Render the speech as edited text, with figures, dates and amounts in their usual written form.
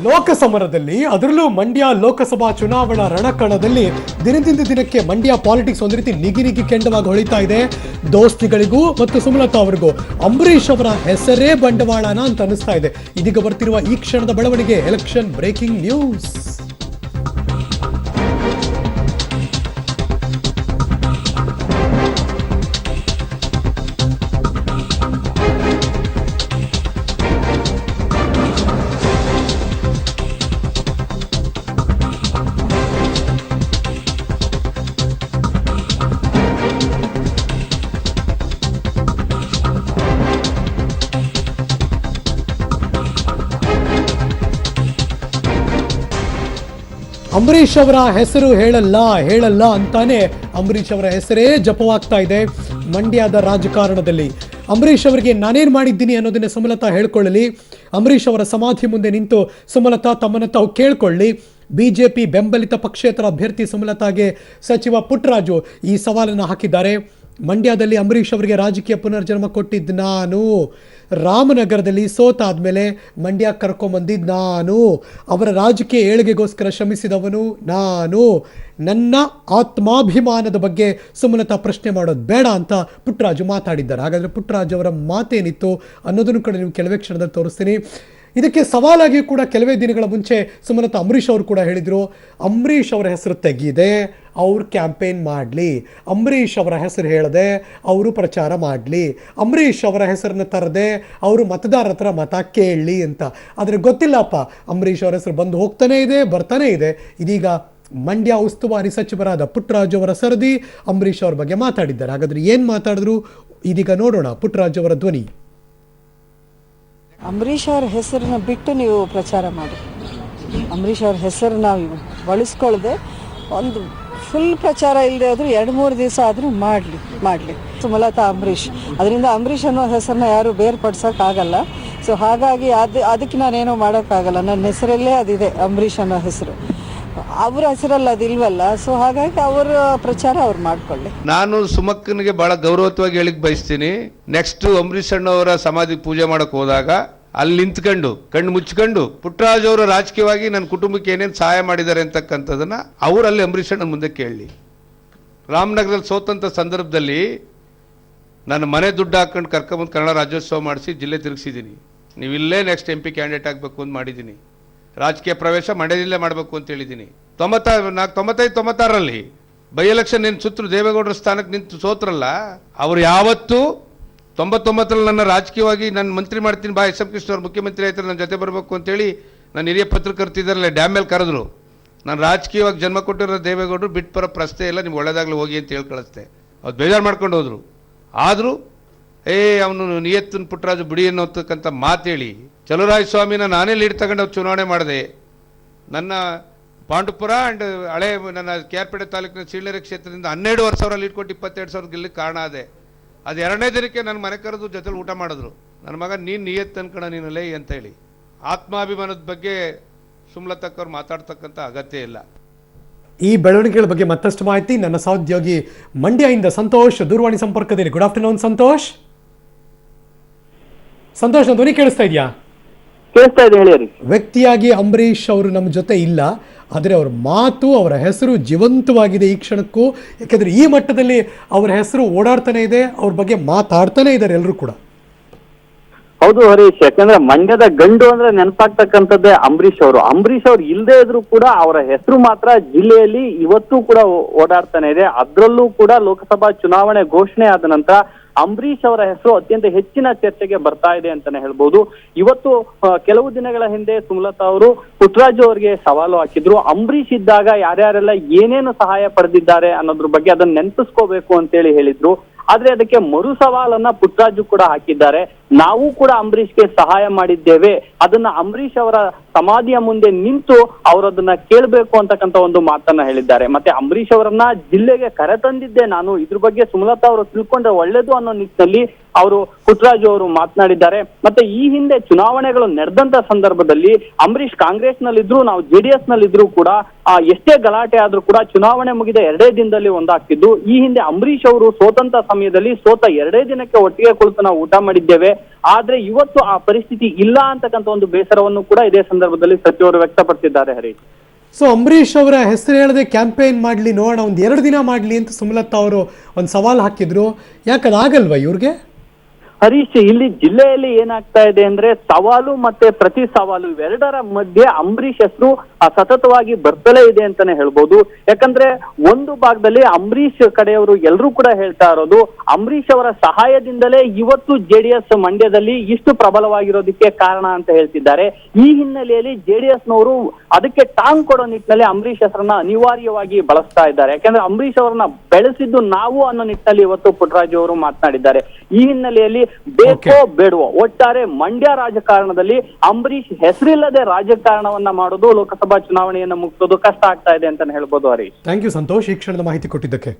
ಲೋಕಸಮರದಲ್ಲಿ ಅದರಲ್ಲೂ ಮಂಡ್ಯ ಲೋಕಸಭಾ ಚುನಾವಣಾ ರಣಕಣದಲ್ಲಿ ದಿನದಿಂದ ದಿನಕ್ಕೆ ಮಂಡ್ಯ ಪಾಲಿಟಿಕ್ಸ್ ಒಂದು ರೀತಿ ನಿಗಿ ಕೆಂಡವಾಗಿ ಹೊಳಿತಾ ಇದೆ. ದೋಸ್ತಿಗಳಿಗೂ ಮತ್ತು ಸುಮಲತಾ ಅವರಿಗೂ ಅಂಬರೀಷ್ ಅವರ ಹೆಸರೇ ಬಂಡವಾಳನ ಅಂತ ಅನಿಸ್ತಾ ಇದೆ. ಇದೀಗ ಬರ್ತಿರುವ ಈ ಕ್ಷಣದ ಬೆಳವಣಿಗೆ, ಎಲೆಕ್ಷನ್ ಬ್ರೇಕಿಂಗ್ ನ್ಯೂಸ್. ಅಂಬರೀಷ್ ಅವರ ಹೆಸರು ಹೇಳಲ್ಲ ಅಂತಾನೆ ಅಂಬರೀಷ್ ಅವರ ಹೆಸರೇ ಜಪವಾಗ್ತಾ ಇದೆ ಮಂಡ್ಯದ ರಾಜಕಾರಣದಲ್ಲಿ. ಅಂಬರೀಷ್ ಅವರಿಗೆ ನಾನೇನು ಮಾಡಿದ್ದೀನಿ ಅನ್ನೋದನ್ನೇ ಸುಮಲತಾ ಹೇಳ್ಕೊಳ್ಳಲಿ. ಅಂಬರೀಷ್ ಅವರ ಸಮಾಧಿ ಮುಂದೆ ನಿಂತು ಸುಮಲತಾ ತಮ್ಮನ್ನು ತಾವು ಕೇಳ್ಕೊಳ್ಳಿ. ಬಿಜೆಪಿ ಬೆಂಬಲಿತ ಪಕ್ಷೇತರ ಅಭ್ಯರ್ಥಿ ಸುಮಲತಾಗೆ ಸಚಿವ ಪುಟ್ಟರಾಜು ಈ ಸವಾಲನ್ನು ಹಾಕಿದ್ದಾರೆ. ಮಂಡ್ಯದಲ್ಲಿ ಅಂಬರೀಷ್ ಅವರಿಗೆ ರಾಜಕೀಯ ಪುನರ್ಜನ್ಮ ಕೊಟ್ಟಿದ್ದು ನಾನು, ರಾಮನಗರದಲ್ಲಿ ಸೋತಾದ್ಮೇಲೆ ಮಂಡ್ಯ ಕರ್ಕೊಂಬಂದಿದ್ದು ನಾನು, ಅವರ ರಾಜಕೀಯ ಏಳಿಗೆಗೋಸ್ಕರ ಶ್ರಮಿಸಿದವನು ನಾನು, ನನ್ನ ಆತ್ಮಾಭಿಮಾನದ ಬಗ್ಗೆ ಸುಮಲತಾ ಪ್ರಶ್ನೆ ಮಾಡೋದು ಬೇಡ ಅಂತ ಪುಟ್ಟರಾಜು ಮಾತಾಡಿದ್ದಾರೆ. ಹಾಗಾದರೆ ಪುಟ್ಟರಾಜು ಅವರ ಮಾತೇನಿತ್ತು ಅನ್ನೋದನ್ನು ಕೂಡ ನೀವು ಕೆಲವೇ ಕ್ಷಣದಲ್ಲಿ ತೋರಿಸ್ತೀನಿ. ಇದಕ್ಕೆ ಸವಾಲಾಗಿ ಕೂಡ ಕೆಲವೇ ದಿನಗಳ ಮುಂಚೆ ಸುಮಲತಾ ಅಂಬರೀಷ್ ಅವರು ಕೂಡ ಹೇಳಿದರು, ಅಂಬರೀಷ್ ಅವರ ಹೆಸರು ತೆಗಿದೆ, ಅವ್ರು ಕ್ಯಾಂಪೇನ್ ಮಾಡಲಿ, ಅಂಬರೀಷ್ ಅವರ ಹೆಸರು ಹೇಳದೆ ಅವರು ಪ್ರಚಾರ ಮಾಡಲಿ, ಅಂಬರೀಷ್ ಅವರ ಹೆಸರನ್ನು ತರದೆ ಅವರು ಮತದಾರರ ಹತ್ರ ಮತ ಕೇಳಲಿ ಅಂತ. ಆದರೆ ಗೊತ್ತಿಲ್ಲಪ್ಪ, ಅಂಬರೀಷ್ ಅವರ ಹೆಸರು ಬಂದು ಹೋಗ್ತಾನೆ ಇದೆ, ಬರ್ತಾನೆ ಇದೆ. ಇದೀಗ ಮಂಡ್ಯ ಉಸ್ತುವಾರಿ ಸಚಿವರಾದ ಪುಟ್ಟರಾಜು ಅವರ ಸರದಿ ಅಂಬರೀಷ್ ಅವ್ರ ಬಗ್ಗೆ ಮಾತಾಡಿದ್ದಾರೆ. ಹಾಗಾದ್ರೆ ಏನು ಮಾತಾಡಿದ್ರು ಇದೀಗ ನೋಡೋಣ. ಪುಟ್ಟರಾಜು ಅವರ ಧ್ವನಿ. ಅಂಬರೀಷ್ ಅವ್ರ ಹೆಸರನ್ನ ಬಿಟ್ಟು ನೀವು ಪ್ರಚಾರ ಮಾಡಿ. ಅಂಬರೀಷ್ ಅವ್ರ ಹೆಸರನ್ನ ಬಳಸ್ಕೊಳ್ಳದೆ ಒಂದು ಫುಲ್ ಪ್ರಚಾರ ಇಲ್ಲದೆ ಆದರೂ 2-3 ದಿವಸ ಆದರೂ ಮಾಡಲಿ ಸುಮಲತಾ ಅಂಬರೀಷ್. ಅದರಿಂದ ಅಂಬರೀಷ್ ಅನ್ನೋ ಹೆಸರನ್ನ ಯಾರು ಬೇರ್ಪಡ್ಸೋಕ್ಕಾಗಲ್ಲ. ಸೊ ಹಾಗಾಗಿ ಅದಕ್ಕೆ ನಾನೇನೋ ಮಾಡೋಕ್ಕಾಗಲ್ಲ. ನನ್ನ ಹೆಸರಲ್ಲೇ ಅದಿದೆ, ಅಂಬರೀಷ್ ಅನ್ನೋ ಹೆಸರು. ಅವ್ರ ಹೆಸರಲ್ಲಿ ಅದಿಲ್ವಲ್ಲ. ಸೊ ಹಾಗಾಗಿ ಅವರ ಪ್ರಚಾರ ಅವ್ರು ಮಾಡ್ಕೊಳ್ಳಿ. ನಾನು ಸುಮಕ್ಕನಿಗೆ ಬಹಳ ಗೌರವತ್ವಾಗಿ ಹೇಳಿಕ್ ಬಯಸ್ತೀನಿ. ನೆಕ್ಸ್ಟ್ ಅಂಬರೀಷ್ ಅಣ್ಣವರ ಸಮಾಧಿ ಪೂಜೆ ಮಾಡಕ್ ಹೋದಾಗ ಅಲ್ಲಿ ನಿಂತ್ಕೊಂಡು ಕಣ್ಣು ಮುಚ್ಕೊಂಡು ಪುಟ್ಟರಾಜ್ ಅವರು ರಾಜಕೀಯವಾಗಿ ನನ್ನ ಕುಟುಂಬಕ್ಕೆ ಏನೇನು ಸಹಾಯ ಮಾಡಿದ್ದಾರೆ ಅಂತಕ್ಕಂಥದನ್ನ ಅವರಲ್ಲಿ ಅಂಬರೀಷ್ ಅಣ್ಣ ಮುಂದೆ ಕೇಳಲಿ. ರಾಮನಗರದಲ್ಲಿ ಸೋತಂತ ಸಂದರ್ಭದಲ್ಲಿ ನನ್ನ ಮನೆ ದುಡ್ಡು ಹಾಕೊಂಡು ಕರ್ಕೊಂಬಂದು ಕನ್ನಡ ರಾಜ್ಯೋತ್ಸವ ಮಾಡಿಸಿ ಜಿಲ್ಲೆ ತಿರುಗಿಸಿದ್ದೀನಿ. ನೀವು ಇಲ್ಲೇ ನೆಕ್ಸ್ಟ್ MP ಕ್ಯಾಂಡಿಡೇಟ್ ಆಗಬೇಕು ಅಂತ ಮಾಡಿದ್ದೀನಿ. ರಾಜಕೀಯ ಪ್ರವೇಶ ಮಂಡ್ಯದಲ್ಲೇ ಮಾಡಬೇಕು ಅಂತ ಹೇಳಿದ್ದೀನಿ. 95-96ರಲ್ಲಿ ಬೈ ಎಲೆಕ್ಷನ್ ಏನು ಸುತ್ತರು ದೇವೇಗೌಡರ ಸ್ಥಾನಕ್ಕೆ ನಿಂತು ಸೋತ್ರಲ್ಲ, ಅವರು ಯಾವತ್ತೂ 99ರಲ್ಲಿ ನನ್ನ ರಾಜಕೀಯವಾಗಿ ನಾನು ಮಂತ್ರಿ ಮಾಡ್ತೀನಿ ಬಾ, SM ಕೃಷ್ಣ ಅವ್ರು ಮುಖ್ಯಮಂತ್ರಿ ಆಯ್ತಾರೆ, ನನ್ನ ಜೊತೆ ಬರಬೇಕು ಅಂತೇಳಿ ನನ್ನ ಹಿರಿಯ ಪತ್ರಕರ್ತಿದ್ದಾರಲ್ಲ ಡ್ಯಾಮ್ ಮೇಲೆ ಕರೆದ್ರು. ನಾನು ರಾಜಕೀಯವಾಗಿ ಜನ್ಮ ಕೊಟ್ಟಿರೋ ದೇವೇಗೌಡರು ಬಿಟ್ಟು ಬರೋ ಪ್ರಶ್ನೆ ಇಲ್ಲ, ನಿಮ್ಗೆ ಒಳ್ಳೇದಾಗಲಿ ಹೋಗಿ ಅಂತ ಹೇಳಿ ಕಳಿಸ್ತೆ. ಅವ್ರು ಬೇಜಾರು ಮಾಡ್ಕೊಂಡು ಹೋದ್ರು. ಆದರೂ ಅವನು ನಿಯತ್ತನ ಪುಟ್ಟರಾಜು ಬಿಡಿ ಅನ್ನೋತಕ್ಕಂಥ ಮಾತೇಳಿ ಚಲುವರಾಯ ಸ್ವಾಮಿನ ನಾನೇ ಲೀಡ್ ತಗೊಂಡು ಚುನಾವಣೆ ಮಾಡಿದೆ. ನನ್ನ ಪಾಂಡುಪುರ ಆ್ಯಂಡ್ ಹಳೆ ನನ್ನ KR ತಾಲೂಕಿನ ಚೀಳೇರಿ ಕ್ಷೇತ್ರದಿಂದ 12,000 ಲೀಡ್ ಕೊಟ್ಟು 22,000 ಗೆಲ್ಲಿ ಕಾರಣ ಅದೇ. ಅದು 2ನೇ ದಿನಕ್ಕೆ ನನ್ನ ಮನೆ ಕರೆದು ಜೊತೆಲಿ ಊಟ ಮಾಡಿದ್ರು. ನನ್ನ ಮಗ ನೀನು ನಿಯತ್ ಅನ್ಕಣ ನೀನಲ್ಲೇ ಅಂತ ಹೇಳಿ. ಆತ್ಮಾಭಿಮಾನದ ಬಗ್ಗೆ ಸುಮಲತಕ್ಕವ್ರು ಮಾತಾಡ್ತಕ್ಕಂಥ ಅಗತ್ಯ ಇಲ್ಲ. ಈ ಬೆಳವಣಿಗೆಗಳ ಬಗ್ಗೆ ಮತ್ತಷ್ಟು ಮಾಹಿತಿ ನನ್ನ ಸಹೋದ್ಯೋಗಿ ಮಂಡ್ಯದಿಂದ ಸಂತೋಷ್ ದೂರವಾಣಿ ಸಂಪರ್ಕದಲ್ಲಿ. Good afternoon Santosh. ಸಂತೋಷ್, ಧ್ವನಿ ಕೇಳಿಸ್ತಾ ಇದೆಯಾ? ಕೇಳಿಸ್ತಾ ಇದೆ, ಹೇಳಿ. ವ್ಯಕ್ತಿಯಾಗಿ ಅಂಬರೀಷ್ ಅವರು ನಮ್ಮ ಜೊತೆ ಇಲ್ಲ, ಆದರೆ ಅವರ ಮಾತು, ಅವರ ಹೆಸರು ಜೀವಂತವಾಗಿದೆ ಈ ಕ್ಷಣಕ್ಕೂ. ಯಾಕೆಂದರೆ ಈ ಮಟ್ಟದಲ್ಲಿ ಅವರ ಹೆಸರು ಓಡಾಡ್ತಾನೆ ಇದೆ, ಅವ್ರ ಬಗ್ಗೆ ಮಾತಾಡ್ತಾನೆ ಇದ್ದಾರೆ ಎಲ್ಲರೂ ಕೂಡ. ಹೌದು ಹರೀಶ್, ಯಾಕಂದ್ರೆ ಮಂಡ್ಯದ ಗಂಡು ಅಂದ್ರೆ ನೆನಪಾಗ್ತಕ್ಕಂಥದ್ದೇ ಅಂಬರೀಷ್ ಅವರು. ಅಂಬರೀಷ್ ಅವ್ರು ಇಲ್ಲದೆ ಇದ್ರು ಕೂಡ ಅವರ ಹೆಸರು ಮಾತ್ರ ಜಿಲ್ಲೆಯಲ್ಲಿ ಇವತ್ತು ಕೂಡ ಓಡಾಡ್ತಾನೆ ಇದೆ. ಅದರಲ್ಲೂ ಕೂಡ ಲೋಕಸಭಾ ಚುನಾವಣೆ ಘೋಷಣೆ ಆದ ನಂತರ ಅಂಬರೀಷ್ ಅವರ ಹೆಸರು ಅತ್ಯಂತ ಹೆಚ್ಚಿನ ಚರ್ಚೆಗೆ ಬರ್ತಾ ಇದೆ ಅಂತಾನೆ ಹೇಳ್ಬೋದು. ಇವತ್ತು ಕೆಲವು ದಿನಗಳ ಹಿಂದೆ ಸುಮಲತಾ ಅವರು ಪುಟ್ಟರಾಜು ಅವರಿಗೆ ಸವಾಲು ಹಾಕಿದ್ರು. ಅಂಬರೀಷ್ ಇದ್ದಾಗ ಯಾರ್ಯಾರೆಲ್ಲ ಏನೇನು ಸಹಾಯ ಪಡೆದಿದ್ದಾರೆ ಅನ್ನೋದ್ರ ಬಗ್ಗೆ ಅದನ್ನ ನೆನಪಿಸ್ಕೋಬೇಕು ಅಂತೇಳಿ ಹೇಳಿದ್ರು. ಆದ್ರೆ ಅದಕ್ಕೆ ಮರು ಸವಾಲನ್ನ ಪುಟ್ಟರಾಜು ಕೂಡ ಹಾಕಿದ್ದಾರೆ. ನಾವು ಕೂಡ ಅಂಬರೀಷ್ಗೆ ಸಹಾಯ ಮಾಡಿದ್ದೇವೆ, ಅದನ್ನ ಅಂಬರೀಷ್ ಅವರ ಸಮಾಧಿಯ ಮುಂದೆ ನಿಂತು ಅವರದನ್ನ ಕೇಳಬೇಕು ಅಂತಕ್ಕಂಥ ಒಂದು ಮಾತನ್ನ ಹೇಳಿದ್ದಾರೆ. ಮತ್ತೆ ಅಂಬರೀಷ್ ಅವರನ್ನ ಜಿಲ್ಲೆಗೆ ಕರೆತಂದಿದ್ದೆ ನಾನು, ಇದ್ರ ಬಗ್ಗೆ ಸುಮಲತಾ ಅವರು ತಿಳ್ಕೊಂಡ್ರೆ ಒಳ್ಳೇದು ಅನ್ನೋ ನಿಟ್ಟಿನಲ್ಲಿ ಅವರು ಪುಟ್ಟರಾಜು ಅವರು ಮಾತನಾಡಿದ್ದಾರೆ. ಮತ್ತೆ ಈ ಹಿಂದೆ ಚುನಾವಣೆಗಳು ನಡೆದಂತ ಸಂದರ್ಭದಲ್ಲಿ ಅಂಬರೀಷ್ ಕಾಂಗ್ರೆಸ್ ನಲ್ಲಿದ್ರು, ನಾವು JDS ನಲ್ಲಿದ್ರು ಕೂಡ ಎಷ್ಟೇ ಗಲಾಟೆ ಆದ್ರೂ ಕೂಡ ಚುನಾವಣೆ ಮುಗಿದ 2 ದಿನದಲ್ಲಿ ಒಂದಾಗ್ತಿದ್ದು. ಈ ಹಿಂದೆ ಅಂಬರೀಷ್ ಅವರು ಸೋತಂತ ಸಮಯದಲ್ಲಿ ಸೋತ 2 ದಿನಕ್ಕೆ ಒಟ್ಟಿಗೆ ಕುಳಿತು ನಾವು ಊಟ ಮಾಡಿದ್ದೇವೆ. ಆದ್ರೆ ಇವತ್ತು ಆ ಪರಿಸ್ಥಿತಿ ಇಲ್ಲ ಅಂತಕ್ಕಂಥ ಒಂದು ಬೇಸರವನ್ನು ಕೂಡ ಇದೇ ಸಂದರ್ಭದಲ್ಲಿ ಸಚಿವರು ವ್ಯಕ್ತಪಡಿಸಿದ್ದಾರೆ ಹರೀಶ್. ಸೊ ಅಂಬರೀಷ್ ಅವರ ಹೆಸರು ಹೇಳದೆ ಕ್ಯಾಂಪೇನ್ ಮಾಡಲಿ ನೋಡೋಣ, ಒಂದು 2 ದಿನ ಮಾಡಲಿ ಅಂತ ಸುಮಲತಾ ಅವರು ಒಂದು ಸವಾಲು ಹಾಕಿದ್ರು. ಯಾಕದಾಗಲ್ವಾ ಇವ್ರಿಗೆ? ಹರೀಶ್, ಇಲ್ಲಿ ಜಿಲ್ಲೆಯಲ್ಲಿ ಏನಾಗ್ತಾ ಇದೆ ಅಂದ್ರೆ ಸವಾಲು ಮತ್ತೆ ಪ್ರತಿ ಸವಾಲು ಇವೆರಡರ ಮಧ್ಯೆ ಅಂಬರೀಷ್ ಹೆಸರು ಸತತವಾಗಿ ಬರ್ತಲೇ ಇದೆ ಅಂತಾನೆ ಹೇಳ್ಬೋದು. ಯಾಕಂದ್ರೆ ಒಂದು ಭಾಗದಲ್ಲಿ ಅಂಬರೀಷ್ ಕಡೆಯವರು ಎಲ್ಲರೂ ಕೂಡ ಹೇಳ್ತಾ ಇರೋದು ಅಂಬರೀಷ್ ಅವರ ಸಹಾಯದಿಂದಲೇ ಇವತ್ತು ಜೆಡಿಎಸ್ ಮಂಡ್ಯದಲ್ಲಿ ಇಷ್ಟು ಪ್ರಬಲವಾಗಿರೋದಕ್ಕೆ ಕಾರಣ ಅಂತ ಹೇಳ್ತಿದ್ದಾರೆ. ಈ ಹಿನ್ನೆಲೆಯಲ್ಲಿ ಜೆಡಿಎಸ್ನವರು ಅದಕ್ಕೆ ಟಾಂಗ್ ಕೊಡೋ ನಿಟ್ಟಿನಲ್ಲಿ ಅಂಬರೀಷ್ ಹೆಸರನ್ನ ಅನಿವಾರ್ಯವಾಗಿ ಬಳಸ್ತಾ ಇದ್ದಾರೆ. ಯಾಕಂದ್ರೆ ಅಂಬರೀಷ್ ಅವರನ್ನ ಬೆಳೆಸಿದ್ದು ನಾವು ಅನ್ನೋ ನಿಟ್ಟಿನಲ್ಲಿ ಇವತ್ತು ಪುಟ್ಟರಾಜು ಅವರು ಮಾತನಾಡಿದ್ದಾರೆ. ಈ ಹಿನ್ನೆಲೆಯಲ್ಲಿ ಬೇಕೋ ಬೇಡವೋ ಒಟ್ಟಾರೆ ಮಂಡ್ಯ ರಾಜಕಾರಣದಲ್ಲಿ ಅಂಬರೀಷ್ ಹೆಸರಿಲ್ಲದೆ ರಾಜಕಾರಣವನ್ನ ಮಾಡೋದು, ಲೋಕಸಭಾ ಚುನಾವಣೆಯನ್ನ ಮುಗಿಸೋದು ಕಷ್ಟ ಆಗ್ತಾ ಇದೆ ಅಂತಾನೆ ಹೇಳ್ಬೋದು ಹರೀಶ್. ಥ್ಯಾಂಕ್ ಯು ಸಂತೋಷ್, ಈ ಕ್ಷಣದ ಮಾಹಿತಿ ಕೊಟ್ಟಿದ್ದಕ್ಕೆ.